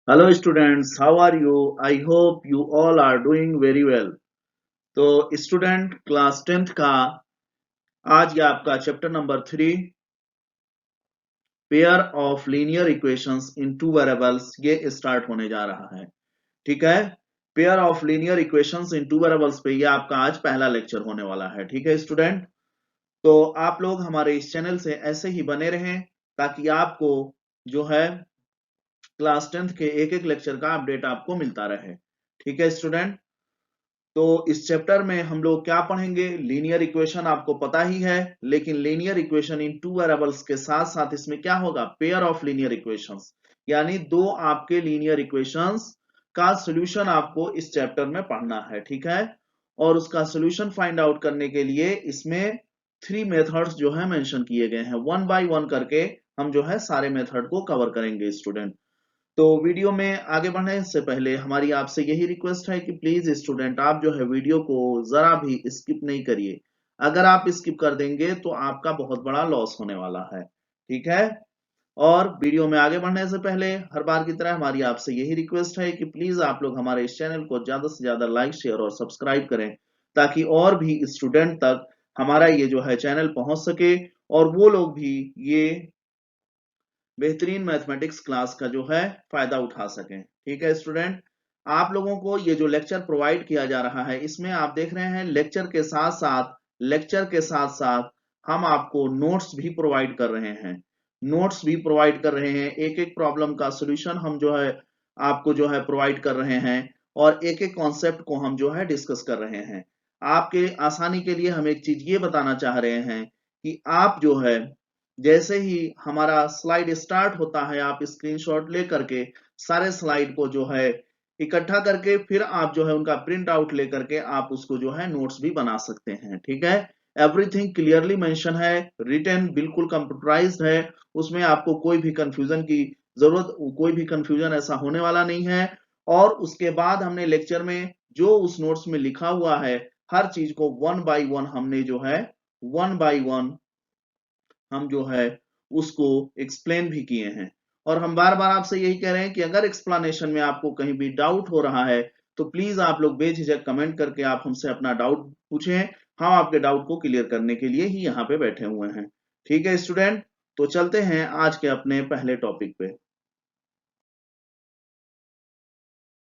Hello students, how are you? I hope you all are doing very well. तो student class 10th का आज ये आपका chapter number 3 pair of linear equations in two variables ये start होने जा रहा है। ठीक है, pair of linear equations in two variables पे ये आपका आज पहला लेक्चर होने वाला है। ठीक है स्टूडेंट, तो आप लोग हमारे इस चैनल से ऐसे ही बने रहें ताकि आपको जो है क्लास 10th के एक एक लेक्चर का अपडेट आपको मिलता रहे। ठीक है स्टूडेंट, तो इस चैप्टर में हम लोग क्या पढ़ेंगे, लीनियर इक्वेशन आपको पता ही है, लेकिन linear equation in two variables के साथ साथ इसमें क्या होगा, पेयर ऑफ लीनियर इक्वेशंस, यानी दो आपके लीनियर इक्वेशंस का सॉल्यूशन आपको इस चैप्टर में पढ़ना है। ठीक है, और उसका सॉल्यूशन फाइंड आउट करने के लिए इसमें 3 मेथड्स जो है मेंशन किए गए हैं। वन बाय वन करके हम जो है सारे मेथड को कवर करेंगे स्टूडेंट। तो वीडियो में आगे बढ़ने से पहले हमारी आपसे यही रिक्वेस्ट है कि प्लीज स्टूडेंट आप जो है वीडियो को जरा भी स्किप नहीं करिए। अगर आप स्किप कर देंगे तो आपका बहुत बड़ा लॉस होने वाला है। ठीक है, और वीडियो में आगे बढ़ने से पहले हर बार की तरह हमारी आपसे यही रिक्वेस्ट है कि प्लीज आप लोग हमारे इस चैनल को ज्यादा से ज्यादा लाइक शेयर और सब्सक्राइब करें ताकि और भी स्टूडेंट तक हमारा ये जो है चैनल पहुंच सके और वो लोग भी ये बेहतरीन मैथमेटिक्स क्लास का जो है फायदा उठा सकें। ठीक है स्टूडेंट, आप लोगों को ये जो लेक्चर प्रोवाइड किया जा रहा है इसमें आप देख रहे हैं लेक्चर के साथ साथ हम आपको नोट्स भी प्रोवाइड कर रहे हैं। एक एक प्रॉब्लम का सॉल्यूशन हम जो है आपको जो है प्रोवाइड कर रहे हैं और एक एक कॉन्सेप्ट को हम जो है डिस्कस कर रहे हैं। आपके आसानी के लिए हम एक चीज ये बताना चाह रहे हैं कि आप जो है जैसे ही हमारा स्लाइड स्टार्ट होता है आप स्क्रीनशॉट लेकर के सारे स्लाइड को जो है इकट्ठा करके फिर आप जो है उनका प्रिंट आउट लेकर के आप उसको जो है नोट्स भी बना सकते हैं। ठीक है, एवरीथिंग क्लियरली मेंशन है, रिटन बिल्कुल कंप्यूटराइज्ड है, उसमें आपको कोई भी कंफ्यूजन की जरूरत, कोई भी कंफ्यूजन ऐसा होने वाला नहीं है। और उसके बाद हमने लेक्चर में जो उस नोट्स में लिखा हुआ है हर चीज को वन बाय वन हमने जो है वन बाय वन हम जो है उसको एक्सप्लेन भी किए हैं। और हम बार बार आपसे यही कह रहे हैं कि अगर एक्सप्लेनेशन में आपको कहीं भी डाउट हो रहा है तो प्लीज आप लोग बेझिझक कमेंट करके आप हमसे अपना डाउट पूछें। हम आपके डाउट को क्लियर करने के लिए ही यहाँ पे बैठे हुए हैं। ठीक है स्टूडेंट, तो चलते हैं आज के अपने पहले टॉपिक पे।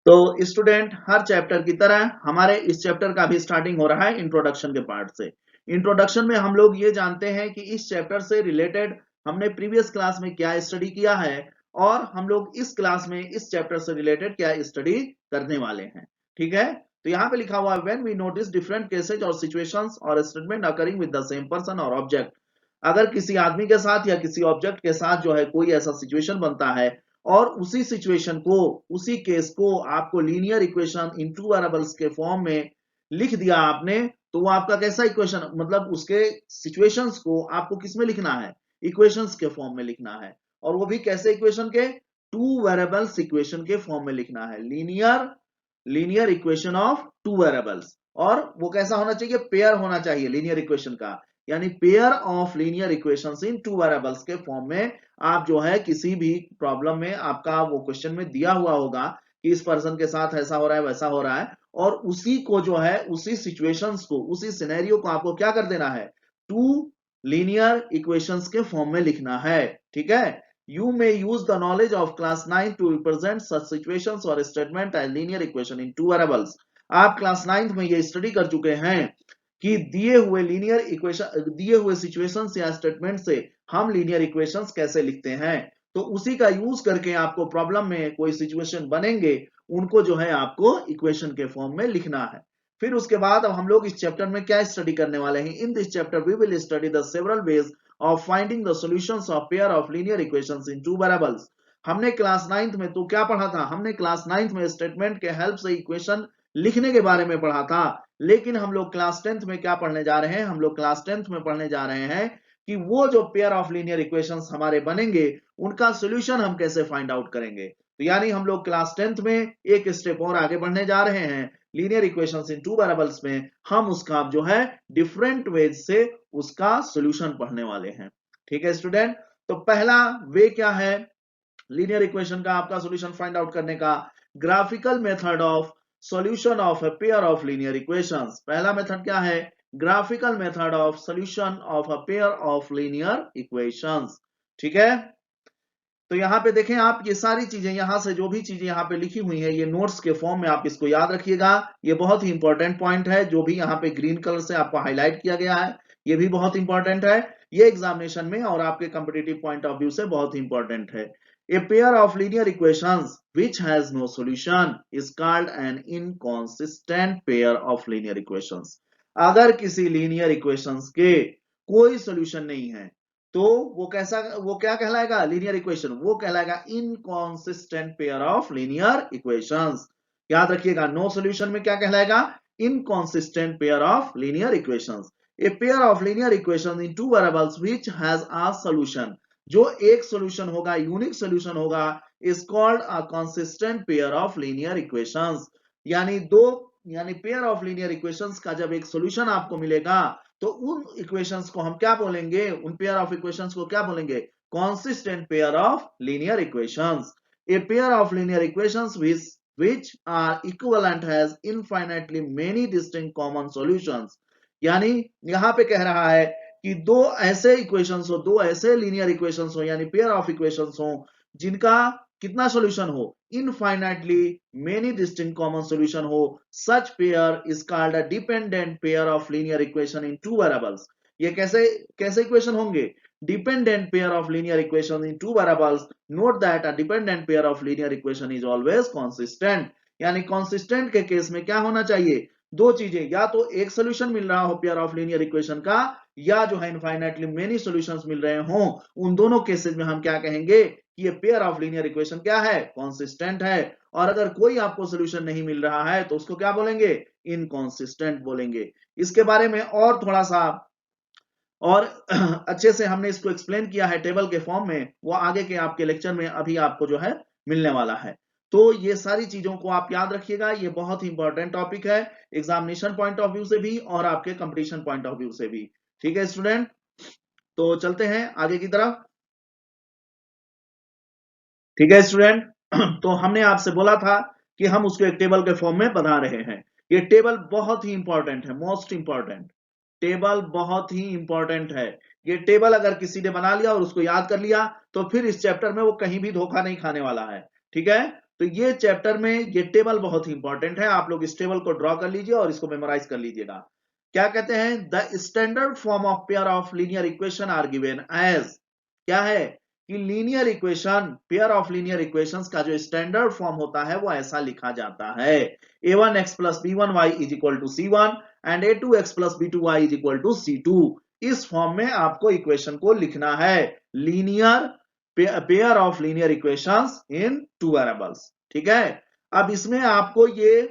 तो स्टूडेंट, हर चैप्टर की तरह हमारे इस चैप्टर का भी स्टार्टिंग हो रहा है इंट्रोडक्शन के पार्ट से। इंट्रोडक्शन में हम लोग ये जानते हैं कि इस चैप्टर से रिलेटेड हमने प्रीवियस क्लास में क्या स्टडी किया है और हम लोग इस क्लास में इस चैप्टर से रिलेटेड क्या स्टडी करने वाले हैं। ठीक है, तो यहाँ पे लिखा हुआ है when we notice different cases और सिचुएशंस और statement occurring with the same person और ऑब्जेक्ट। अगर किसी आदमी के साथ या किसी ऑब्जेक्ट के साथ जो है कोई ऐसा सिचुएशन बनता है और उसी सिचुएशन को, उसी केस को आपको linear equation in two variables के फॉर्म में लिख दिया आपने, तो वो आपका कैसा इक्वेशन, मतलब उसके सिचुएशंस को आपको किस में लिखना है, इक्वेशंस के फॉर्म में लिखना है। और वो भी कैसे इक्वेशन के, टू वेरिएबल्स इक्वेशन के फॉर्म में लिखना है, linear linear equation of two variables. और वो कैसा होना चाहिए, पेयर होना चाहिए लीनियर इक्वेशन का, यानी pair of linear equations in two variables के फॉर्म में आप जो है किसी भी प्रॉब्लम में आपका वो क्वेश्चन में दिया हुआ होगा कि इस पर्सन के साथ ऐसा हो रहा है वैसा हो रहा है, और उसी को जो है उसी सिचुएशंस को, उसी सिनेरियो को आपको क्या कर देना है, टू लीनियर इक्वेशंस के फॉर्म में लिखना है। ठीक है, you may use the knowledge of class 9 to represent such situations or statement as linear equation in two variables। आप क्लास 9th में ये स्टडी कर चुके हैं कि दिए हुए लीनियर इक्वेशन, दिए हुए सिचुएशंस या स्टेटमेंट से हम लीनियर इक्वेशंस कैसे लिखते हैं। तो उसी का यूज करके आपको प्रॉब्लम में कोई सिचुएशन बनेंगे उनको जो है आपको इक्वेशन के फॉर्म में लिखना है। फिर उसके बाद अब हम लोग इस चैप्टर में क्या स्टडी करने वाले हैं, in this chapter we will study the several ways of finding the solutions of pair of linear equations in two variables। हमने क्लास 9th में तो क्या पढ़ा था, हमने क्लास 9th में स्टेटमेंट के हेल्प से इक्वेशन लिखने के बारे में पढ़ा था। लेकिन हम लोग क्लास 10th में क्या पढ़ने जा रहे हैं, हम लोग क्लास 10th में पढ़ने जा रहे हैं कि वो जो पेयर ऑफ लीनियर इक्वेशंस हमारे बनेंगे उनका सॉल्यूशन हम कैसे फाइंड आउट करेंगे। तो यानी हम लोग क्लास 10th में एक स्टेप और आगे बढ़ने जा रहे हैं, linear equations in two variables में हम उसका जो है डिफरेंट वेज से उसका सॉल्यूशन पढ़ने वाले हैं। ठीक है स्टूडेंट, तो पहला वे क्या है, लीनियर इक्वेशन का आपका सॉल्यूशन फाइंड आउट करने का। Graphical method of solution of a pair of linear equations, पहला मेथड क्या है? Graphical method of solution of a pair of linear equations. ठीक है, तो यहाँ पे देखें आप, ये सारी चीजें यहाँ से जो भी चीजें यहाँ पे लिखी हुई है ये नोट्स के फॉर्म में आप इसको याद रखिएगा। ये बहुत ही इंपॉर्टेंट पॉइंट है, जो भी यहाँ पे ग्रीन कलर से आपको हाईलाइट किया गया है ये भी बहुत इंपॉर्टेंट है। ये एग्जामिनेशन में और आपके कॉम्पिटिटिव पॉइंट ऑफ व्यू से बहुत ही इंपॉर्टेंट है। A pair of linear equations which has no solution is called an inconsistent pair of linear equations. अगर किसी लीनियर इक्वेशंस के कोई सॉल्यूशन नहीं है तो वो क्या कहलाएगा? लीनियर इक्वेशन, वो कहलाएगा inconsistent pair of linear equations. याद रखिएगा, नो सॉल्यूशन में क्या कहलाएगा? Inconsistent pair of linear equations. A pair of linear equation in two variables which has a solution, जो एक सॉल्यूशन होगा, यूनिक सॉल्यूशन होगा, is called a consistent pair of linear equations. यानी पेयर ऑफ लीनियर इक्वेशंस का जब एक solution आपको मिलेगा तो उन इक्वेशंस को हम क्या बोलेंगे? उन पेयर ऑफ इक्वेशंस को क्या बोलेंगे? consistent pair of linear equations. A pair of linear equations which are equivalent has infinitely many distinct common solutions. यानी यहां पे कह रहा है कि दो ऐसे इक्वेशंस हो, दो ऐसे लीनियर इक्वेशंस हो, यानी पेयर ऑफ इक्वेशंस हो जिनका कितना सॉल्यूशन हो? Infinitely many distinct common solution हो। Such pair is called a dependent pair of linear equation in two variables. ये कैसे कैसे इक्वेशन होंगे? Dependent pair of linear equations in two variables. Note that a dependent pair of linear equation is always consistent. यानी consistent के case में क्या होना चाहिए? दो चीजें, या तो एक सोल्यूशन मिल रहा हो पेयर ऑफ लीनियर इक्वेशन का, या जो है इनफाइनाइटली मेनी सॉल्यूशंस मिल रहे हों। उन दोनों केसेस में हम क्या कहेंगे कि ये पेयर ऑफ लीनियर इक्वेशन क्या है? कॉन्सिस्टेंट है। और अगर कोई आपको सोल्यूशन नहीं मिल रहा है तो उसको क्या बोलेंगे? इनकॉन्सिस्टेंट बोलेंगे। इसके बारे में और थोड़ा सा और अच्छे से हमने इसको एक्सप्लेन किया है टेबल के फॉर्म में, वो आगे के आपके लेक्चर में अभी आपको जो है मिलने वाला है। तो ये सारी चीजों को आप याद रखिएगा, ये बहुत ही इंपॉर्टेंट टॉपिक है एग्जामिनेशन पॉइंट ऑफ व्यू से भी और आपके कंपटीशन पॉइंट ऑफ व्यू से भी। ठीक है स्टूडेंट, तो चलते हैं आगे की तरफ। ठीक है स्टूडेंट, तो हमने आपसे बोला था कि हम उसको एक टेबल के फॉर्म में बना रहे हैं। ये टेबल बहुत ही इंपॉर्टेंट है, मोस्ट इंपॉर्टेंट टेबल, बहुत ही इंपॉर्टेंट है। ये टेबल अगर किसी ने बना लिया और उसको याद कर लिया तो फिर इस चैप्टर में वो कहीं भी धोखा नहीं खाने वाला है। ठीक है, तो ये चैप्टर में ये टेबल बहुत ही इंपॉर्टेंट है। आप लोग इस टेबल को ड्रॉ कर लीजिए और इसको मेमोराइज कर लीजिएगा। क्या कहते हैं? The standard form of pair of linear equation are given as, क्या है कि linear equation, pair of linear equations का जो स्टैंडर्ड फॉर्म होता है वो ऐसा लिखा जाता है। a1x plus b1y is equal to c1 and a2x plus b2y is equal to c2। इस फॉर्म में आपको इक्वेशन को लिखना है, linear pair of linear equations in two variables. ठीक है, अब इसमें आपको ये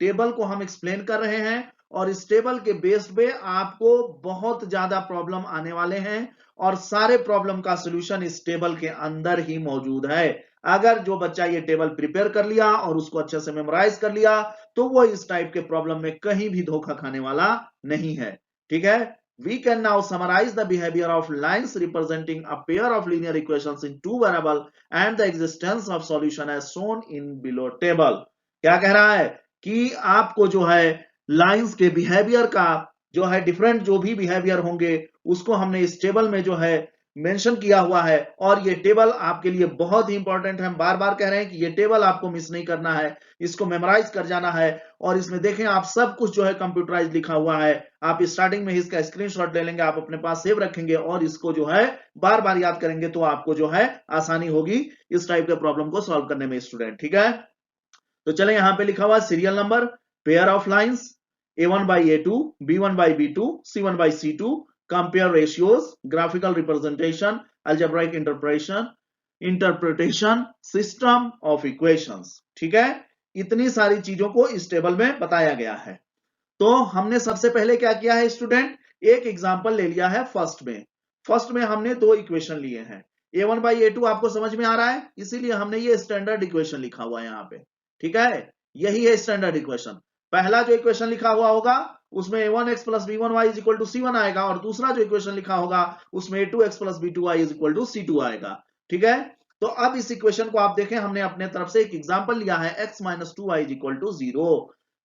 टेबल को हम एक्सप्लेन कर रहे हैं और इस टेबल के बेस पे आपको बहुत ज्यादा प्रॉब्लम आने वाले हैं और सारे प्रॉब्लम का सॉल्यूशन इस टेबल के अंदर ही मौजूद है। अगर जो बच्चा ये टेबल प्रिपेयर कर लिया और उसको अच्छे से मेमोराइज कर लिया तो वो इस टाइप के प्रॉब्लम में कहीं भी धोखा खाने वाला नहीं है। ठीक है, we can now summarize the behavior of lines representing a pair of linear equations in two variable and the existence of solution as shown in below table। क्या कह रहा है कि आपको जो है लाइंस के बिहेवियर का जो है डिफरेंट जो भी बिहेवियर होंगे उसको हमने इस टेबल में जो है मेंशन किया हुआ है। और ये टेबल आपके लिए बहुत ही इंपॉर्टेंट है, हम बार बार कह रहे हैं कि ये टेबल आपको मिस नहीं करना है, इसको मेमोराइज कर जाना है। और इसमें देखें आप सब कुछ जो है कंप्यूटराइज लिखा हुआ है, आप स्टार्टिंग में इसका स्क्रीनशॉट ले लेंगे, आप अपने पास सेव रखेंगे और इसको जो है बार बार याद करेंगे तो आपको जो है आसानी होगी इस टाइप के प्रॉब्लम को सॉल्व करने में स्टूडेंट। ठीक है, तो चले यहां पे लिखा हुआ serial number, pair of lines a1 by a2, b1 by b2, c1 by c2, compare ratios, graphical representation, algebraic interpretation, system of equations। ठीक है, इतनी सारी चीजों को इस टेबल में बताया गया है। तो हमने सबसे पहले क्या किया है स्टूडेंट, एक एग्जांपल ले लिया है फर्स्ट में हमने दो इक्वेशन लिए हैं। a1 by a2 आपको समझ में आ रहा है, इसीलिए हमने ये स्टैंडर्ड इक्वेशन लिखा हुआ है यहाँ पे। ठीक है, यही है स्टैंडर्ड इक्वेशन। पहला जो इक्वेशन लिखा हुआ होगा उसमें a1x plus b1y is equal to c1 आएगा और दूसरा जो इक्वेशन लिखा होगा उसमें a2x plus b2y is equal to c2 आएगा। ठीक है, तो अब इस इक्वेशन को आप देखें, हमने अपने तरफ से एक एग्जांपल लिया है, x minus 2y is equal to 0,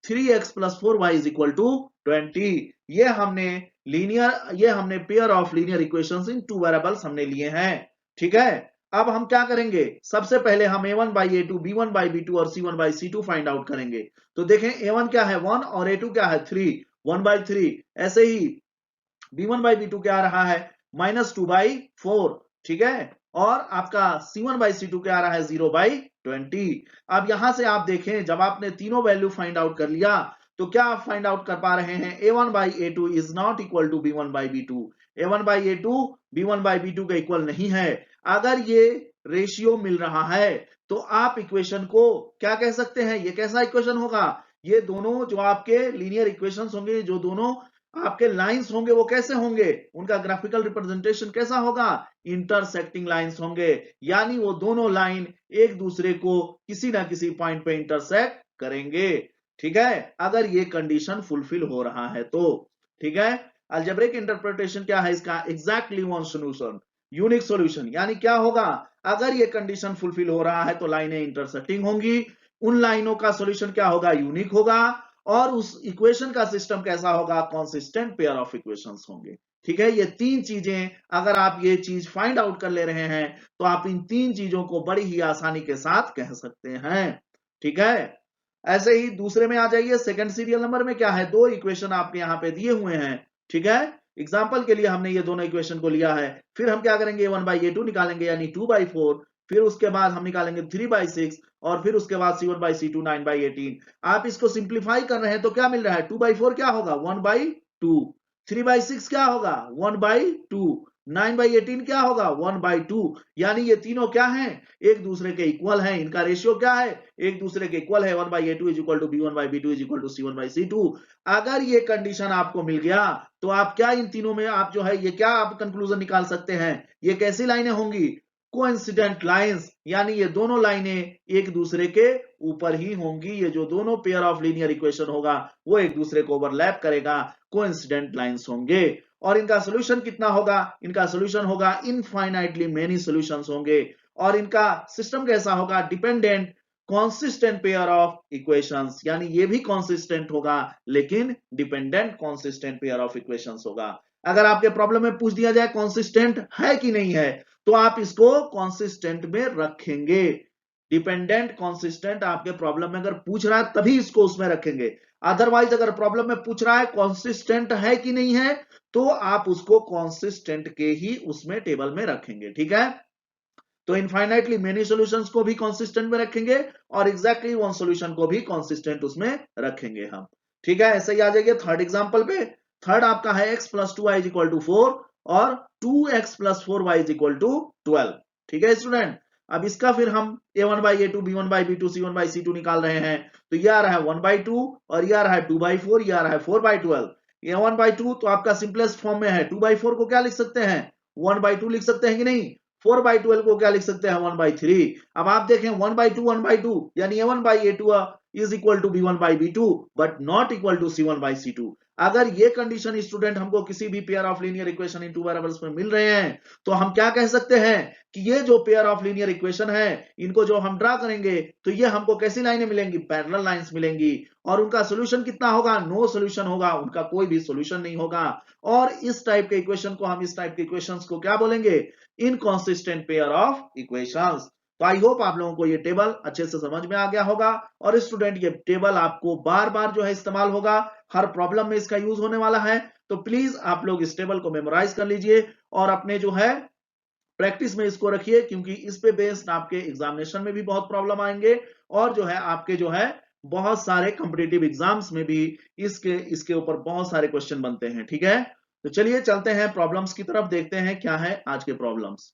3x plus 4y is equal to 20। ये हमने pair of linear equations in two variables हमने लिए हैं। ठीक है, अब हम क्या करेंगे, सबसे पहले हम a1 by a2, b1 by b2 और c1 by c2 find out करेंगे। तो देखें a1 क्या है 1 और a2 क्या है 3, 1 बाई 3। ऐसे ही b1 बाई b2 क्या आ रहा है माइनस 2 बाई 4। ठीक है, और आपका c1 बाई c2 क्या आ रहा है 0 बाई 20। अब यहां से आप देखें, जब आपने तीनों वैल्यू फाइंड आउट कर लिया तो क्या आप फाइंड आउट कर पा रहे हैं, a1 by a2 is not equal to b1 by b2। a1 by a2 b1 by b2 के इक्वल नहीं है। अगर ये रेशियो मिल रहा है तो आप इक्वेशन को क्या कह सकते हैं, ये कैसा इक्वेशन होगा, ये दोनों जो आपके लीनियर इक्वेशंस होंगे, जो दोनों आपके लाइंस होंगे वो कैसे होंगे, उनका ग्राफिकल रिप्रेजेंटेशन कैसा होगा, इंटरसेक्टिंग लाइंस होंगे। यानी वो दोनों लाइन एक दूसरे को किसी ना किसी पॉइंट पे इंटरसेक्ट करेंगे। ठीक है, अगर ये कंडीशन फुलफिल हो रहा है तो। ठीक है, अलजेब्रिक इंटरप्रिटेशन क्या है इसका, exactly one solution, unique solution. यानी क्या होगा, अगर ये कंडीशन फुलफिल हो रहा है तो लाइनें इंटरसेक्टिंग होंगी, उन लाइनों का सॉल्यूशन क्या होगा, यूनिक होगा, और उस इक्वेशन का सिस्टम कैसा होगा, कंसिस्टेंट पेयर ऑफ इक्वेशंस होंगे। ठीक है, ये तीन चीजें अगर आप ये चीज फाइंड आउट कर ले रहे हैं तो आप इन तीन चीजों को बड़ी ही आसानी के साथ कह सकते हैं। ठीक है, ऐसे ही दूसरे में आ जाइए, सेकंड सीरियल नंबर में क्या है, दो इक्वेशन आपके यहां पे दिए हुए हैं। ठीक है, एग्जाम्पल के लिए हमने ये दोनों इक्वेशन को लिया है, फिर हम क्या करेंगे, 1 बाई a2 निकालेंगे यानी 2 बाई 4, फिर उसके बाद हम निकालेंगे 3 बाई 6, और फिर उसके बाद c1 बाई c2 9 बाई 18। आप इसको सिंप्लीफाई कर रहे हैं तो क्या मिल रहा है, 2 बाई 4 क्या होगा 1 बाई 2, 3 बाई 6 क्या होगा 1 बाई 2, 9 बाई 18 क्या होगा 1 बाई 2। यानी ये तीनों क्या हैं, एक दूसरे के इक्वल हैं, इनका रेशियो क्या है, एक दूसरे के इक्वल है, 1 by a2 is equal to b1 by b2 is equal to c1 by c2। अगर ये कंडीशन आपको मिल गया तो आप क्या इन तीनों में आप जो है ये क्या आप कंक्लूजन निकाल सकते हैं, ये कैसी लाइनें होंगी, कोइंसिडेंट लाइंस। यानी ये दोनों लाइनें एक दूसरे के ऊपर ही होंगी, ये जो दोनों पेयर ऑफ लीनियर इक्वेशन होगा वो एक दूसरे को ओवरलैप करेगा, कोइंसिडेंट लाइंस होंगे। और इनका सॉल्यूशन कितना होगा, इनका सॉल्यूशन होगा इनफाइनाइटली मेनी सॉल्यूशंस होंगे। और इनका सिस्टम कैसा होगा, dependent consistent pair of equations, यानी ये भी कॉन्सिस्टेंट होगा लेकिन dependent consistent pair of equations होगा। अगर आपके प्रॉब्लम में पूछ दिया जाए कॉन्सिस्टेंट है कि नहीं है तो आप इसको कॉन्सिस्टेंट में रखेंगे। डिपेंडेंट कॉन्सिस्टेंट आपके प्रॉब्लम में अगर पूछ रहा है तभी इसको उसमें रखेंगे, अदरवाइज अगर प्रॉब्लम में पूछ रहा है कॉन्सिस्टेंट है कि नहीं है तो आप उसको कॉन्सिस्टेंट के ही उसमें टेबल में रखेंगे। ठीक है, तो इनफाइनाइटली मेनी सॉल्यूशंस को भी कंसिस्टेंट में रखेंगे और एग्जैक्टली वन सॉल्यूशन को भी कंसिस्टेंट उसमें रखेंगे हम। ठीक है, ऐसे ही आ जाइए थर्ड एग्जांपल पे। थर्ड आपका है x plus 2y is equal to 4 और 2x plus 4y is equal to 12। ठीक है स्टूडेंट, अब इसका फिर हम a1 by a2 b1 by b2 c1 by c2 निकाल रहे हैं। तो ये आ रहा है 1 बाई 2 और ये आ रहा है 2 बाई 4, ये आ रहा है 4 बाई 12। ये 1 बाई 2 तो आपका सिंपलेस्ट फॉर्म में है, 2 बाई 4 को क्या लिख सकते हैं 1 बाई 2 लिख सकते हैं कि नहीं, 4 बाई 12 को क्या लिख सकते हैं 1 बाई 3। अब आप देखें 1 बाई 2 1 बाई 2 यानी a1 by a2 is equal to b1 by b2 but not equal to c1 by c2। अगर ये कंडीशन स्टूडेंट हमको किसी भी pair of linear equation in two variables में मिल रहे हैं तो हम क्या कह सकते हैं कि ये जो पेयर ऑफ लीनियर इक्वेशन है इनको जो हम ड्रा करेंगे तो ये हमको कैसी लाइनें मिलेंगी, पैरेलल लाइंस मिलेंगी। और उनका सॉल्यूशन कितना होगा, नो सॉल्यूशन होगा, उनका कोई भी सॉल्यूशन नहीं होगा। और इस टाइप के इक्वेशन को हम इस टाइप के इक्वेशंस को क्या बोलेंगे, इनकॉन्सिस्टेंट पेयर ऑफ इक्वेशंस। तो आई होप आप लोगों को ये टेबल अच्छे से समझ में आ गया होगा। और स्टूडेंट ये टेबल आपको बार बार जो है इस्तेमाल होगा, हर प्रॉब्लम में इसका यूज होने वाला है। तो प्लीज आप लोग इस टेबल को मेमोराइज कर लीजिए और अपने जो है प्रैक्टिस में इसको रखिए, क्योंकि इस पे बेस्ड आपके एग्जामिनेशन में भी बहुत प्रॉब्लम आएंगे और जो है आपके जो है बहुत सारे कॉम्पिटिटिव एग्जाम्स में भी इसके ऊपर बहुत सारे क्वेश्चन बनते हैं। ठीक है, तो चलिए चलते हैं प्रॉब्लम्स की तरफ, देखते हैं क्या है आज के प्रॉब्लम्स।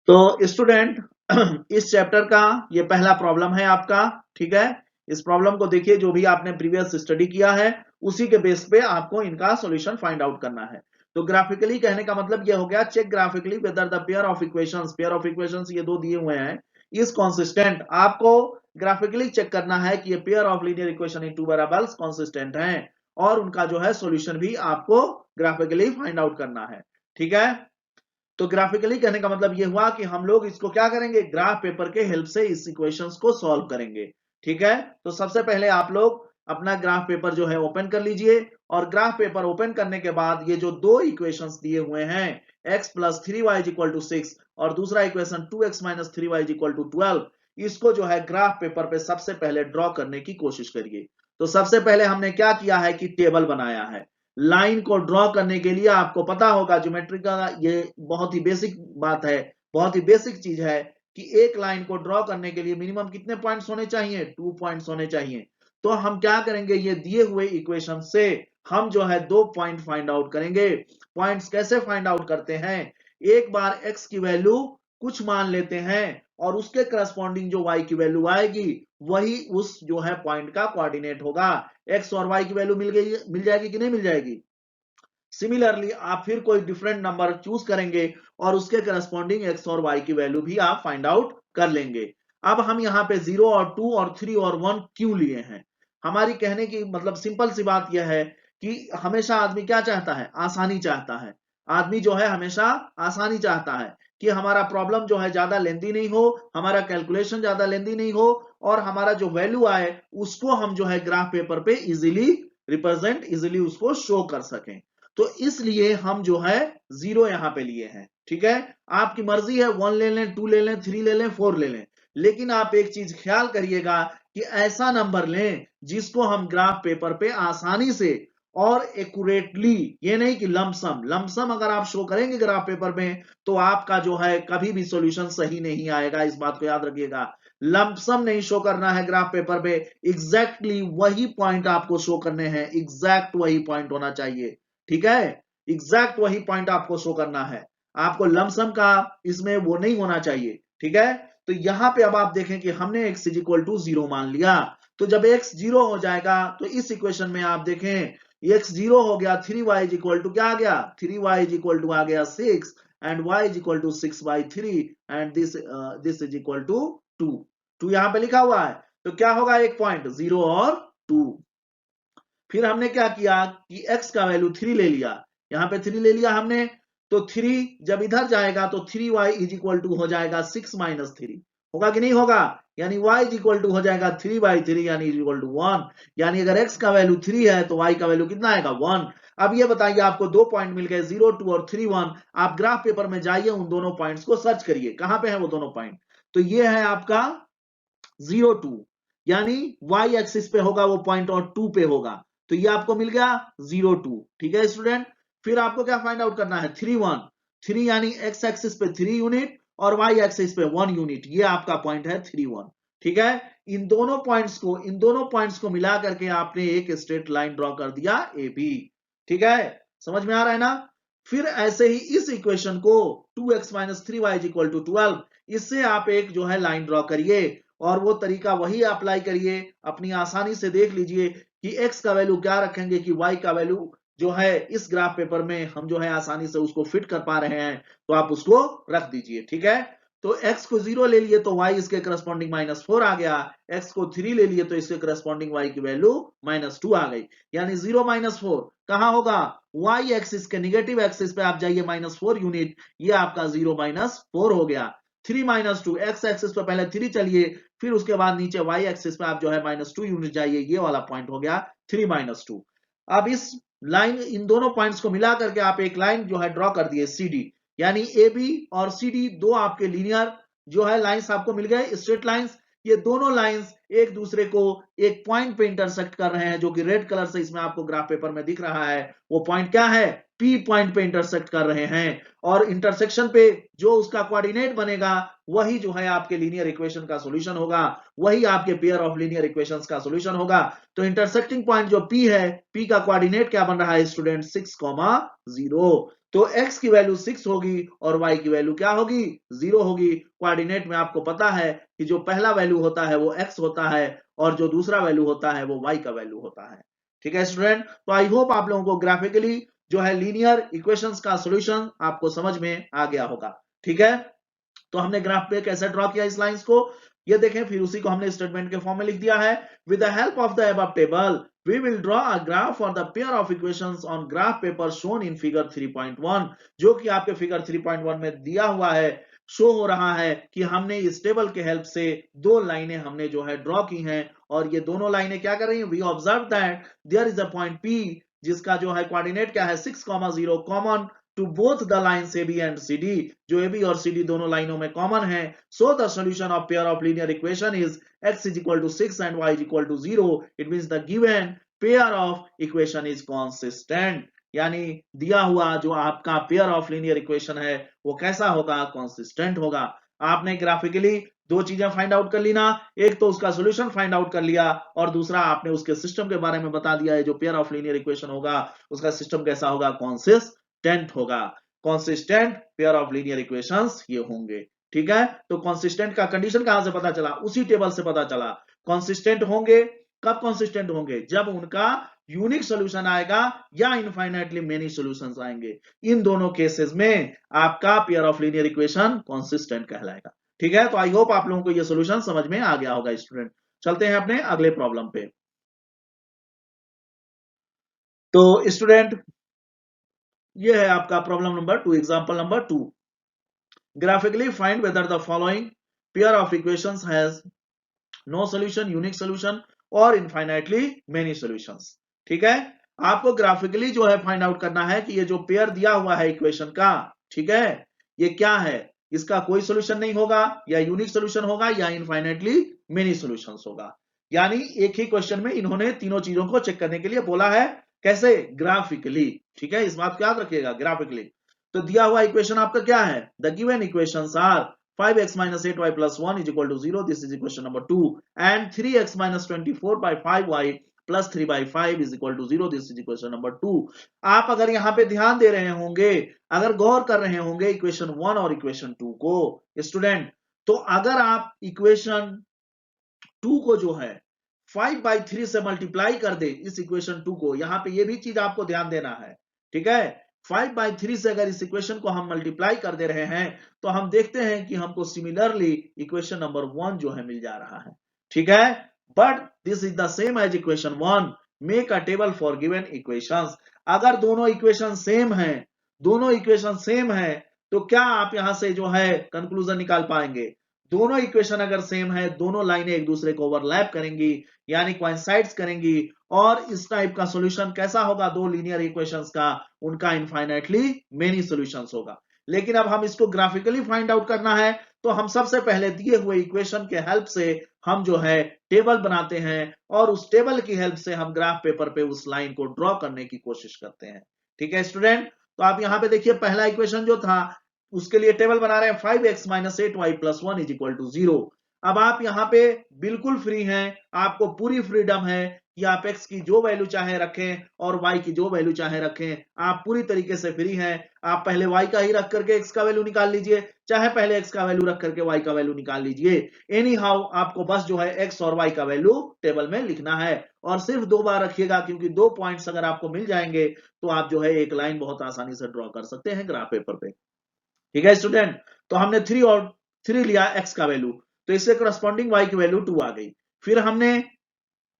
तो स्टूडेंट इस चैप्टर का ये पहला प्रॉब्लम है आपका। ठीक है, इस प्रॉब्लम को देखिए, जो भी आपने प्रीवियस स्टडी किया है उसी के बेस पे आपको इनका सॉल्यूशन फाइंड आउट करना है। तो ग्राफिकली कहने का मतलब ये हो गया, check graphically whether the pair of equations ये दो दिए हुए हैं इज कॉन्सिस्टेंट। आपको ग्राफिकली चेक करना है कि ये pair of linear equation in two variables consistent हैं और उनका जो है सॉल्यूशन भी आपको ग्राफिकली फाइंड आउट करना है। ठीक है, तो ग्राफिकली कहने का मतलब ये हुआ कि हम लोग इसको क्या करेंगे, ग्राफ पेपर के हेल्प से इस इक्वेशंस को सॉल्व करेंगे। ठीक है, तो सबसे पहले आप लोग अपना ग्राफ पेपर जो है ओपन कर लीजिए, और ग्राफ पेपर ओपन करने के बाद ये जो दो इक्वेशंस दिए हुए हैं, x plus 3y equal to 6 और दूसरा equation 2x minus 3y equal to 12, इसको जो है ग्राफ पेपर पे सबसे पहले ड्रॉ करने की कोशिश करिए। तो सबसे पहले हमने क्या किया है कि टेबल बनाया है। लाइन को ड्रॉ करने के लिए आपको पता होगा, ज्योमेट्री का ये बहुत ही बेसिक बात है, बहुत ही बेसिक चीज है कि एक लाइन को ड्रॉ करने के लिए मिनिमम कितने पॉइंट्स होने चाहिए, 2 पॉइंट्स होने चाहिए। तो हम क्या करेंगे, ये दिए हुए इक्वेशन से हम जो है 2 पॉइंट फाइंड आउट करेंगे। पॉइंट्स कैसे फाइंड आउट करते हैं, एक बार x की वैल्यू कुछ मान लेते हैं और उसके करस्पॉन्डिंग जो y की वैल्यू आएगी वही उस जो है पॉइंट का कोऑर्डिनेट होगा। x और y की वैल्यू मिल जाएगी कि नहीं मिल जाएगी। सिमिलरली आप फिर कोई डिफरेंट नंबर चूज करेंगे और उसके करस्पॉन्डिंग x और y की वैल्यू भी आप फाइंड आउट कर लेंगे। अब हम यहाँ पे 0 और 2 और 3 और 1 क्यों लिए हैं, हमारी कहने की मतलब सिंपल सी बात यह है कि हमेशा आदमी क्या चाहता है, आसानी चाहता है। आदमी जो है हमेशा आसानी चाहता है कि हमारा प्रॉब्लम जो है ज्यादा लेंदी नहीं हो, हमारा कैलकुलेशन ज्यादा लेंदी नहीं हो, और हमारा जो वैल्यू आए उसको हम जो है ग्राफ पेपर पे इजीली रिप्रेजेंट, इजीली उसको शो कर सकें। तो इसलिए हम जो है 0 यहां पे लिए हैं। ठीक है, आपकी मर्जी है 1 ले लें, 2 ले लें, 3 ले लें, 4 ले लें, लेकिन आप एक चीज ख्याल करिएगा कि ऐसा नंबर लें जिसको हम ग्राफ पेपर पे आसानी से और एक्यूरेटली, ये नहीं कि लमसम, लमसम अगर आप शो करेंगे ग्राफ पेपर में तो आपका जो है कभी भी सॉल्यूशन सही नहीं आएगा, इस बात को याद रखिएगा। लमसम नहीं शो करना है ग्राफ पेपर पे, एग्जैक्टली वही पॉइंट आपको शो करने हैं, एग्जैक्ट वही पॉइंट होना चाहिए। ठीक है, एग्जैक्ट वही पॉइंट आपको शो करना है, आपको लमसम का इसमें वो नहीं होना चाहिए। ठीक है, तो यहां पे अब आप देखें कि हमने x इज इक्वल टू 0 मान लिया, तो जब x 0 हो जाएगा तो इस इक्वेशन में आप देखें x 0 हो गया, 3y इज इक्वल टू क्या आ गया, 3y इज इक्वल टू आ गया 6 and y is equal to 6/3 and this is equal to 2 यहां पे लिखा हुआ है। तो क्या होगा, एक पॉइंट 0 और 2। फिर हमने क्या किया कि x का वैल्यू 3 ले लिया, यहां पे 3 ले लिया हमने, तो 3 जब इधर जाएगा तो 3y इज इक्वल टू हो जाएगा 6 माइनस 3, होगा कि नहीं होगा, यानी y इज इक्वल टू हो जाएगा 3/3 यानी इज इक्वल टू 1। यानी अगर x का वैल्यू 3 है तो y का वैल्यू कितना आएगा, 1। अब ये बताइए, आपको दो पॉइंट मिल गए, 0, 2 और 3, 1। आप ग्राफ पेपर में जाइए, उन दोनों पॉइंट्स को सर्च करिए, कहां पे है वो दोनों पॉइंट। तो ये है आपका 0, 2, यानी y एक्सिस पे होगा वो पॉइंट और 2 पे होगा, तो ये आपको मिल गया 0, 2। ठीक है स्टूडेंट, फिर आपको क्या फाइंड आउट करना है, 3, 1। 3 यानी x एक्सिस पे 3 यूनिट और y एक्सिस पे 1 यूनिट, ये आपका पॉइंट है 3, 1। ठीक है, इन दोनों पॉइंट्स को मिला करके आपने एक स्ट्रेट लाइन ड्रॉ कर दिया AB। ठीक है, समझ में आ रहा है ना। फिर ऐसे ही इस इक्वेशन को 2x minus 3y is equal to 12, इससे आप एक जो है लाइन ड्रॉ करिए और वो तरीका वही अप्लाई करिए, अपनी आसानी से देख लीजिए कि x का वैल्यू क्या रखेंगे कि y का वैल्यू जो है इस ग्राफ पेपर में हम जो है आसानी से उसको फिट कर पा रहे हैं, तो आप उसको रख दीजिए। ठीक है, तो x को 0 ले लिए तो y इसके करस्पॉन्डिंग -4 आ गया, x को 3 ले लिए तो इसके करस्पॉन्डिंग y की वैल्यू -2 आ गई, यानी 0 -4 कहां होगा, y एक्सिस के निगेटिव एक्सिस पे आप जाइए -4 यूनिट, ये आपका 0 -4 हो गया। 3 -2 x एक्सिस पे पहले 3 चलिए, फिर उसके बाद नीचे y एक्सिस पे आप जो है -2 यूनिट जाइए, ये वाला पॉइंट हो गया 3 -2। अब इस लाइन, इन दोनों पॉइंट्स को मिला करके आप एक लाइन जो है ड्रॉ कर दिए CD, यानी AB और CD दो आपके लीनियर जो है लाइंस आपको मिल गए, स्ट्रेट लाइंस। ये दोनों लाइंस एक दूसरे को एक पॉइंट पे इंटरसेक्ट कर रहे हैं, जो कि रेड कलर से इसमें आपको ग्राफ पेपर में दिख रहा है। वो पॉइंट क्या है, P पॉइंट पे इंटरसेक्ट कर रहे हैं, और इंटरसेक्शन पे जो उसका कोऑर्डिनेट बनेगा वही जो है आपके लीनियर इक्वेशन का सॉल्यूशन होगा, वही आपके पेयर ऑफ लीनियर इक्वेशंस का सॉल्यूशन होगा। तो इंटरसेक्टिंग पॉइंट जो P है, P का कोऑर्डिनेट क्या बन रहा है स्टूडेंट, 6, 0। तो x की वैल्यू 6 होगी और y की वैल्यू क्या होगी, 0 होगी। कोऑर्डिनेट में आपको पता है कि जो पहला वैल्यू होता है वो x होता है और जो दूसरा वैल्यू होता है वो y का वैल्यू होता है। ठीक है स्टूडेंट, तो आई होप आप लोगों को ग्राफिकली जो है लीनियर इक्वेशंस का सॉल्यूशन आपको समझ में आ गया होगा। ठीक है, तो हमने ग्राफ पे कैसे ड्रॉ किया इस लाइंस को, ये देखें, फिर उसी को हमने स्टेटमेंट के फॉर्म में लिख दिया है। With the help of the above table We will draw a graph for the pair of equations on graph paper shown in figure 3.1, जो कि आपके फिगर 3.1 में दिया हुआ है, शो हो रहा है कि हमने इस टेबल के हेल्प से दो लाइनें हमने जो है ड्रॉ की हैं, और ये दोनों लाइनें क्या कर रही हैं? We observe that there is a point P जिसका जो है कोऑर्डिनेट क्या है 6,0 common to both the lines AB and CD, जो AB और CD दोनों लाइनों में कॉमन है. So the solution of pair of linear equation is x is equal to 6 and y is equal to 0. It means the given pair of equation is consistent. यानी दिया हुआ जो आपका पेयर ऑफ लीनियर इक्वेशन है वो कैसा होगा? Consistent होगा. आपने ग्राफिकली दो चीजें फाइंड आउट कर ली ना, एक तो उसका सॉल्यूशन फाइंड आउट कर लिया और दूसरा आपने उसके सिस्टम के बारे में बता दिया है. जो पेयर ऑफ लीनियर इक्वेशन होगा उसका सिस्टम कैसा होगा? कंसिस्टेंट होगा. Consistent pair of linear equations ये होंगे. ठीक है, तो कंसिस्टेंट का कंडीशन कहां से पता चला? उसी टेबल से पता चला. कंसिस्टेंट होंगे कब? कंसिस्टेंट होंगे जब उनका यूनिक सॉल्यूशन आएगा या इनफाइनाइटली मेनी सॉल्यूशंस आएंगे. इन दोनों केसेस में आपका pair of linear equation consistent कहलाएगा. ठीक है, तो आई होप आप लोगों को यह सॉल्यूशन समझ में आ गया होगा स्टूडेंट. चलते हैं अपने अगले प्रॉब्लम पे. तो स्टूडेंट ये है आपका problem number 2, example number 2. Graphically find whether the following pair of equations has no solution, unique solution or infinitely many solutions. ठीक है, आपको ग्राफिकली जो है फाइंड आउट करना है कि ये जो पेयर दिया हुआ है इक्वेशन का, ठीक है, ये क्या है? इसका कोई सोल्यूशन नहीं होगा, या यूनिक सोल्यूशन होगा, या इनफाइनाइटली मेनी सॉल्यूशंस होगा. यानी एक ही क्वेश्चन में इन्होंने तीनों चीजों को चेक करने के लिए बोला है. कैसे? ग्राफिकली. ठीक है, इस बात को याद रखिएगा, ग्राफिकली. तो दिया हुआ इक्वेशन आपका क्या है? The given equations are 5x minus 8y plus 1 is equal to 0. This is equation number 2. And 3x minus 24 by 5y plus 3 by 5 is equal to 0. This is equation number 2. आप अगर यहाँ पे ध्यान दे रहे होंगे, अगर गौर कर रहे होंगे इक्वेशन 1 और इक्वेशन 2 को स्टूडेंट, तो अगर आप इक्वेशन 2 को जो है 5 by 3 से मल्टीप्लाई कर दे इस इक्वेशन 2 को, यहाँ पे ये भी चीज आपको ध्यान देना है. ठीक है, 5 by 3 से अगर इस इक्वेशन को हम मल्टीप्लाई कर दे रहे हैं तो हम देखते हैं कि हमको सिमिलरली इक्वेशन नंबर 1 जो है मिल जा रहा है. ठीक है, but this is the same as equation 1. Make a table for given equations. अगर दोनों इक्वेशन सेम हैं, दोनों इक्वेशन सेम है, तो क्या आप यहां से जो है कंक्लूजन निकाल पाएंगे? दोनों इक्वेशन अगर सेम है, दोनों लाइनें एक दूसरे को ओवरलैप करेंगी, यानी कोइंसाइड्स करेंगी, और इस टाइप का सॉल्यूशन कैसा होगा? दो लीनियर इक्वेशंस का, उनका इनफाइनाइटली मेनी सॉल्यूशंस होगा. लेकिन अब हम इसको ग्राफिकली फाइंड आउट करना है, तो हम सबसे पहले दिए हुए इक्वेशन के हेल्प से हम जो है टेबल बनाते हैं, और उस टेबल की हेल्प से हम ग्राफ पेपर पे उस लाइन को ड्रॉ करने की कोशिश करते हैं. ठीक है स्टूडेंट, तो आप यहां पे देखिए पहला इक्वेशन जो था उसके लिए टेबल बना रहे हैं 5x minus 8y plus 1 is equal to 0. अब आप यहाँ पे बिल्कुल फ्री हैं, आपको पूरी फ्रीडम है कि आप x की जो वैल्यू चाहे रखें और y की जो वैल्यू चाहे रखें. आप पूरी तरीके से फ्री हैं. आप पहले y का ही रख करके x का वैल्यू निकाल लीजिए, चाहे पहले x का वैल्यू रख करके y का वैल्यू निकाल लीजिए. एनी हाउ आपको बस जो है x और y का वैल्यू टेबल में लिखना है, और सिर्फ 2 बार रखिएगा, क्योंकि 2 पॉइंट्स अगर आपको मिल जाएंगे तो आप जो है एक लाइन बहुत आसानी से ड्रॉ कर सकते हैं ग्राफ पेपर पे. ठीक है स्टूडेंट, तो हमने 3 और 3 लिया x का वैल्यू, तो इससे करस्पॉन्डिंग y की वैल्यू 2 आ गई. फिर हमने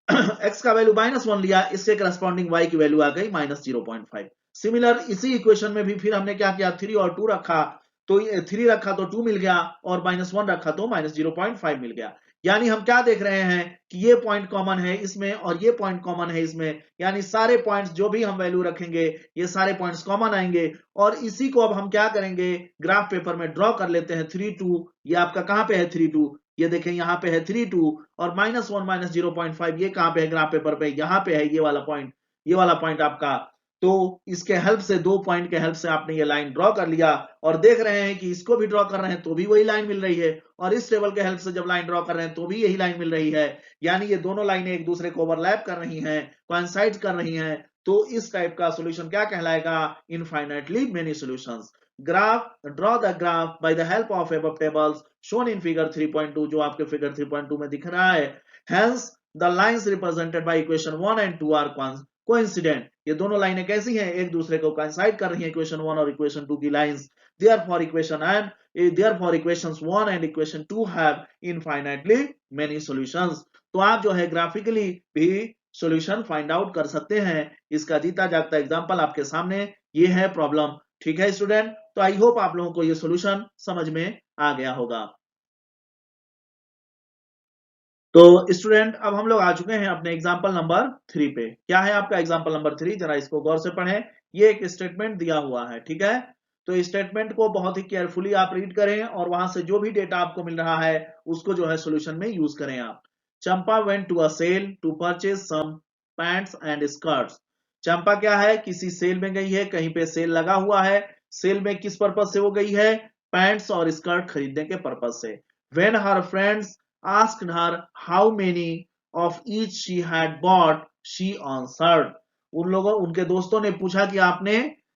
x का वैल्यू -1 लिया, इससे करस्पॉन्डिंग y की वैल्यू आ गई -0.5. सिमिलर इसी इक्वेशन में भी फिर हमने क्या किया? 3 और 2 रखा, तो 3 रखा तो 2 मिल गया, और -1 रखा तो -0.5 मिल गया. यानी हम क्या देख रहे हैं कि ये पॉइंट कॉमन है इसमें और ये पॉइंट कॉमन है इसमें, यानी सारे पॉइंट्स जो भी हम वैल्यू रखेंगे ये सारे पॉइंट्स कॉमन आएंगे. और इसी को अब हम क्या करेंगे? ग्राफ पेपर में ड्रॉ कर लेते हैं. 3 2 ये आपका कहां पे है? 3 2 ये देखें यहाँ पे है 3 2, और -1 -0.5 ये कहां पे है ग्राफ पेपर पे? यहाँ पे है, ये वाला पॉइंट, ये वाला पॉइंट आपका. तो इसके हेल्प से, 2 पॉइंट के हेल्प से आपने ये लाइन ड्रॉ कर लिया, और देख रहे हैं कि इसको भी ड्रॉ कर रहे हैं तो भी वही लाइन मिल रही है, और इस टेबल के हेल्प से जब लाइन ड्रॉ कर रहे हैं तो भी यही लाइन मिल रही है. यानी ये दोनों लाइनें एक दूसरे को ओवरलैप कर रही हैं, कोइंसाइड कर रही हैं. तो इस टाइप का सॉल्यूशन क्या कहलाएगा? Infinitely many solutions. Graph, draw the graph by the help of above tables shown in figure 3.2, जो आपके फिगर 3.2 में दिख रहा है. Hence the lines represented by equation 1 and 2 are coincident. ये दोनों लाइनें कैसी हैं? एक दूसरे को कोइंसाइड कर रही हैं, इक्वेशन 1 और इक्वेशन 2 की lines. Therefore equations 1 and equation 2 have infinitely many solutions. तो आप जो है ग्राफिकली भी सॉल्यूशन फाइंड आउट कर सकते हैं। इसका जीता जागता एग्जांपल आपके सामने ये है प्रॉब्लम। ठीक है स्टूडेंट, तो आई होप आप लोगों को ये सॉल्यूशन समझ में आ गया होगा। तो स्टूडेंट अब हम लोग आ चुके हैं अपने एग्जांपल नंबर 3 पे। क्या है आपका एग्जांपल नंबर 3, जरा इसको गौर से पढ़ें। ये एक स्टेटमेंट दिया हुआ है, ठीक है। तो स्टेटमेंट को बहुत ही केयरफुली आप रीड करें और वहां से जो भी डेटा आपको मिल रहा है उसको जो है सोल्यूशन में यूज करें आप। Champa went to a sale to purchase some pants and skirts. Champa क्या है, किसी सेल में गई है, कहीं पे सेल लगा हुआ है। सेल में किस पर्पज से वो गई है, पैंट्स और स्कर्ट खरीदने के पर्पज से। When her friends asked her how many of each she had bought, she answered. उनके दोस्तों ने पूछा कि आपने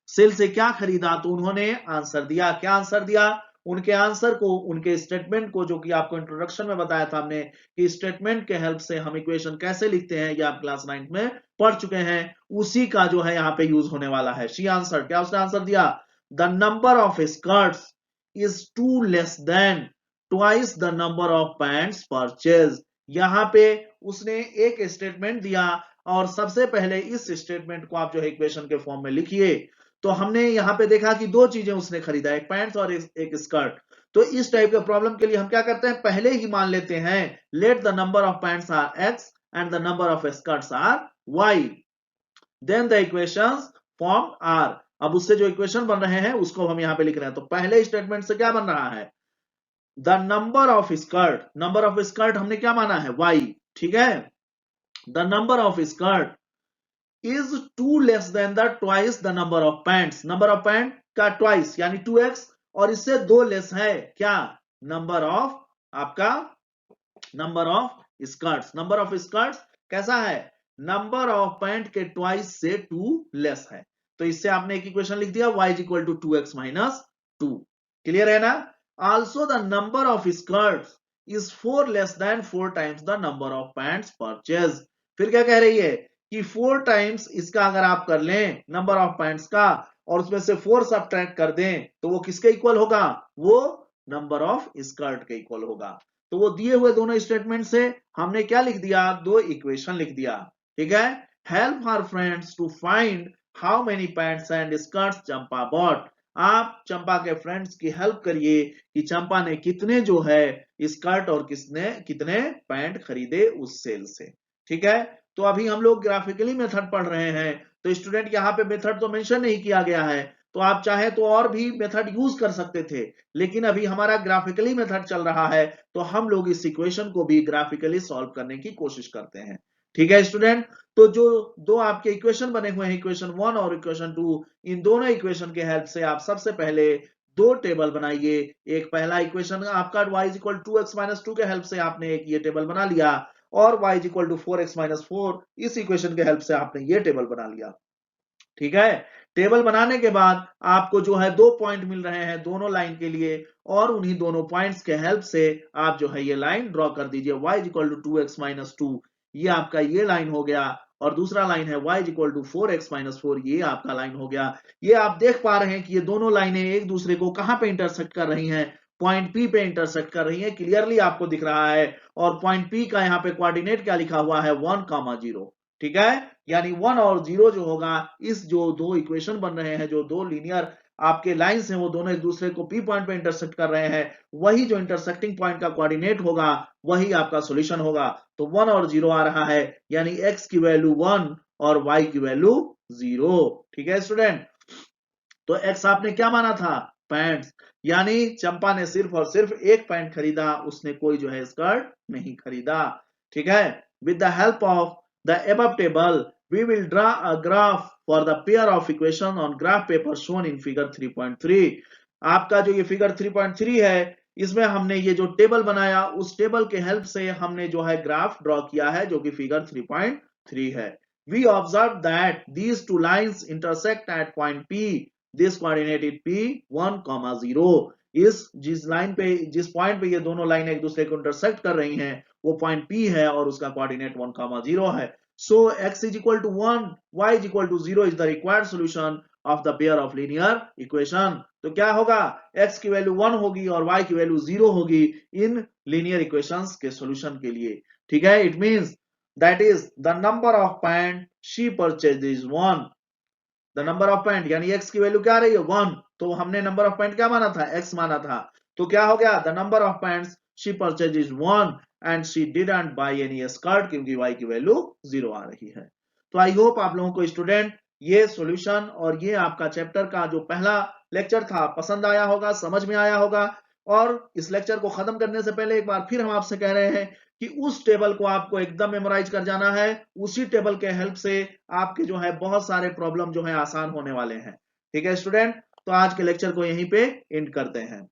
सेल से क्या खरीदा, तो उन्होंने आंसर दिया। क्या आंसर दिया, उनके आंसर को, उनके स्टेटमेंट को, जो कि आपको इंट्रोडक्शन में बताया था हमने कि स्टेटमेंट के हेल्प से हम इक्वेशन कैसे लिखते हैं, ये आप क्लास 9 में पढ़ चुके हैं, उसी का जो है यहाँ पे यूज होने वाला है। शी आंसर, क्या उसने आंसर दिया, the number of skirts is two less than twice the number of pants purchase. यहां पे उसने एक स्टेटमेंट दिया और सबसे पहले इस स्टेटमेंट को आप जो है इक्वेशन के फॉर्म में लिखिए। तो हमने यहां पे देखा कि दो चीजें उसने खरीदा, एक पैंट्स और एक स्कर्ट। तो इस टाइप के प्रॉब्लम के लिए हम क्या करते हैं, पहले ही मान लेते हैं let the number of pants are x and the number of skirts are y, then the equations form are. अब उससे जो इक्वेशन बन रहे हैं उसको हम यहां पे लिख रहे हैं। तो पहले स्टेटमेंट से क्या बन रहा है, the number of skirt, number of skirt हमने क्या माना है, y, ठीक है। The number of skirt is two less than the twice the number of pants, number of pant का ट्वाइस यानी 2x, और इससे दो लेस है क्या, नंबर ऑफ आपका, number of skirts. Number of skirts कैसा है, नंबर ऑफ पैंट के ट्वाइस से 2 लेस है। तो इससे आपने एक इक्वेशन लिख दिया, y is equal to 2x minus 2। Clear है ना। Also the number of skirts is 4 less than 4 times the number of pants purchased. फिर क्या कह रही है कि 4 टाइम्स इसका अगर आप कर लें नंबर ऑफ पैंट्स का और उसमें से 4 सब्ट्रैक्ट कर दें तो वो किसके इक्वल होगा, वो नंबर ऑफ स्कर्ट के इक्वल होगा। तो वो दिए हुए दोनों स्टेटमेंट से हमने क्या लिख दिया, दो इक्वेशन लिख दिया, ठीक है। Help her friends to find how many pants and skirts Champa bought. आप चंपा के फ्रेंड्स की हेल्प करिए कि चंपा ने कितने जो है स्कर्ट और कितने पैंट खरीदे उस सेल से, ठीक है। तो अभी हम लोग ग्राफिकली मेथड पढ़ रहे हैं, तो स्टूडेंट यहाँ पे मेथड तो मेंशन नहीं किया गया है, तो आप चाहे तो और भी मेथड यूज कर सकते थे, लेकिन अभी हमारा ग्राफिकली मेथड चल रहा है तो हम लोग इस इक्वेशन को भी ग्राफिकली सॉल्व करने की कोशिश करते हैं, ठीक है स्टूडेंट। तो जो दो आपके इक्वेशन बने हुए हैं, इक्वेशन 1 और इक्वेशन 2, इन दोनों इक्वेशन के हेल्प से आप सबसे पहले दो टेबल बनाइए। एक पहला इक्वेशन आपका y is equal 2x minus 2 के हेल्प से आपने एक ये टेबल बना लिया, और y is equal to 4x minus 4 इस इक्वेशन के हेल्प से आपने ये टेबल बना लिया, ठीक है। टेबल बनाने के बाद आपको जो है दो पॉइंट मिल रहे हैं दोनों लाइन के लिए, और उन्हीं दोनों पॉइंट्स के हेल्प से आप जो है ये लाइन ड्रॉ कर दीजिए। y is equal to 2x minus 2, ये आपका ये लाइन हो गया, और दूसरा लाइन है y is equal to 4x minus 4, ये आपका लाइन हो गया। ये आप देख पा रहे हैं कि ये दोनों लाइनें एक दूसरे को कहां पे इंटरसेक्ट कर रही हैं, पॉइंट P पे इंटरसेक्ट कर रही हैं, क्लियरली आपको दिख रहा है। और पॉइंट P का यहाँ पे कोऑर्डिनेट क्या लिखा हुआ है, 1,0, ठीक है। यानी 1 और 0 जो होगा, इस जो दो इक्वेशन बन रहे हैं, जो दो लीनियर आपके लाइंस हैं, वो दोनों एक दूसरे को P पॉइंट पे इंटरसेक्ट कर रहे हैं, वही जो इंटरसेक्टिंग पॉइंट का कोऑर्डिनेट होगा वही आपका सॉल्यूशन होगा। तो 1 और 0 आ रहा है, यानी x की वैल्यू 1 और y की वैल्यू 0, ठीक है स्टूडेंट। तो x आपने क्या माना था, पैंट्स, यानी चंपा ने सिर्फ और सिर्फ एक पैंट खरीदा, उसने कोई जो है स्कर्ट नहीं खरीदा, ठीक है। With the help of the above table we will draw a graph for the pair of equation on graph paper shown in figure 3.3। आपका जो ये फिगर 3.3 है, इसमें हमने ये जो टेबल बनाया उस टेबल के हेल्प से हमने जो है ग्राफ ड्रॉ किया है, जो कि फिगर 3.3 है। We observe that these two lines intersect at point P, this coordinate is P 1,0। जिस लाइन पे, जिस पॉइंट पे ये दोनों लाइन एक दूसरे को इंटरसेक्ट कर रही हैं वो पॉइंट P है और उसका कोऑर्डिनेट 1,0 है। So x is equal to 1, y is equal to 0 is the required solution of the pair of linear equation। तो क्या होगा, x की वैल्यू 1 होगी और y की वैल्यू 0 होगी इन लीनियर इक्वेशंस के सॉल्यूशन के लिए, ठीक है। It means that is the number of pant she purchase is 1। The number of pant यानी एक्स की वैल्यू क्या आ रही है 1, तो हमने नंबर ऑफ पैंट क्या माना था एक्स माना था, तो क्या हो गया the number of pants she purchase is 1 and she didn't by any skirt, क्योंकि y की वैल्यू 0 आ रही है। तो आई होप आप लोगों को स्टूडेंट ये सॉल्यूशन और ये आपका चैप्टर का जो पहला लेक्चर था पसंद आया होगा, समझ में आया होगा। और इस लेक्चर को खत्म करने से पहले एक बार फिर हम आपसे कह रहे हैं कि उस टेबल को आपको एकदम मेमोराइज कर जाना है, उसी टेबल के हेल्प से आपके जो है बहुत सारे प्रॉब्लम जो है आसान होने वाले हैं। ठीक है स्टूडेंट, तो आज के लेक्चर को यहीं पे एंड करते हैं।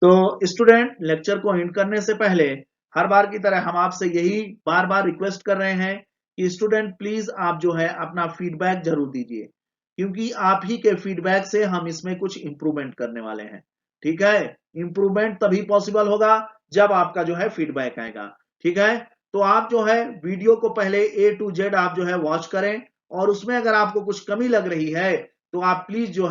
तो स्टूडेंट लेक्चर को एंड करने से पहले हर बार की तरह हम आपसे यही बार बार रिक्वेस्ट कर रहे हैं कि स्टूडेंट प्लीज आप जो है अपना फीडबैक जरूर दीजिए, क्योंकि आप ही के फीडबैक से हम इसमें कुछ इंप्रूवमेंट करने वाले हैं। ठीक है, इंप्रूवमेंट तभी पॉसिबल होगा जब आपका जो है फीडबैक आएगा। ठीक है, तो आप जो है वीडियो को पहले A to Z आप जो है वॉच करें, और उसमें अगर आपको कुछ कमी लग रही है तो आप प्लीज जो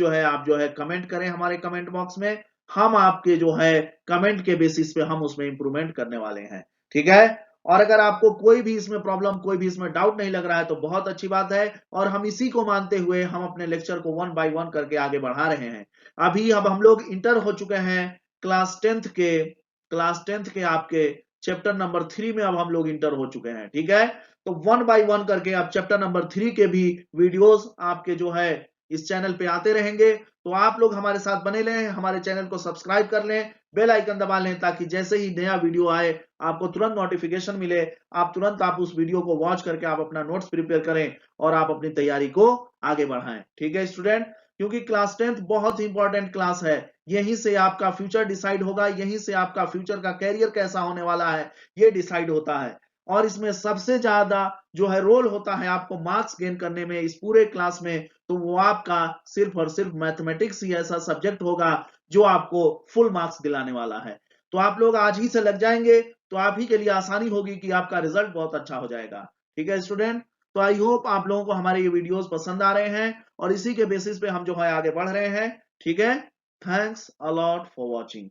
है आप जो है कमेंट करें हमारे कमेंट बॉक्स में। हम आपके जो है कमेंट के बेसिस पे हम उसमें इंप्रूवमेंट करने वाले हैं। ठीक है, और अगर आपको कोई भी इसमें प्रॉब्लम, कोई भी इसमें डाउट नहीं लग रहा है तो बहुत अच्छी बात है, और हम इसी को मानते हुए हम अपने लेक्चर को 1 बाय 1 करके आगे बढ़ा रहे हैं। अभी अब हम लोग इंटर हो चुके हैं क्लास टेंथ के आपके चैप्टर नंबर 3 में अब हम लोग इंटर हो चुके हैं। ठीक है, तो 1 बाय 1 करके अब चैप्टर नंबर 3 के भी वीडियोस आपके जो है इस चैनल पे आते रहेंगे। तो आप लोग हमारे साथ बने रहें, हमारे चैनल को सब्सक्राइब कर लें, बेल आइकन दबा लें, ताकि जैसे ही नया वीडियो आए आपको तुरंत नोटिफिकेशन मिले, आप तुरंत आप उस वीडियो को वॉच करके आप अपना नोट्स प्रिपेयर करें और आप अपनी तैयारी को आगे बढ़ाएं। ठीक है स्टूडेंट, क्योंकि क्लास 10th बहुत ही इंपॉर्टेंट क्लास है, यहीं से आपका फ्यूचर डिसाइड होगा, यहीं से आपका फ्यूचर का कैरियर कैसा होने वाला है ये डिसाइड होता है। और इसमें सबसे ज्यादा जो है रोल होता है आपको मार्क्स गेन करने में इस पूरे क्लास में, तो वो आपका सिर्फ और सिर्फ मैथमेटिक्स ही ऐसा सब्जेक्ट होगा जो आपको फुल मार्क्स दिलाने वाला है। तो आप लोग आज ही से लग जाएंगे तो आप ही के लिए आसानी होगी कि आपका रिजल्ट बहुत अच्छा हो जाएगा। ठीक है स्टूडेंट, तो आई होप आप लोगों को हमारे ये वीडियोस पसंद आ रहे हैं और इसी के बेसिस पे हम जो है आगे बढ़ रहे हैं। ठीक है, thanks a lot for watching.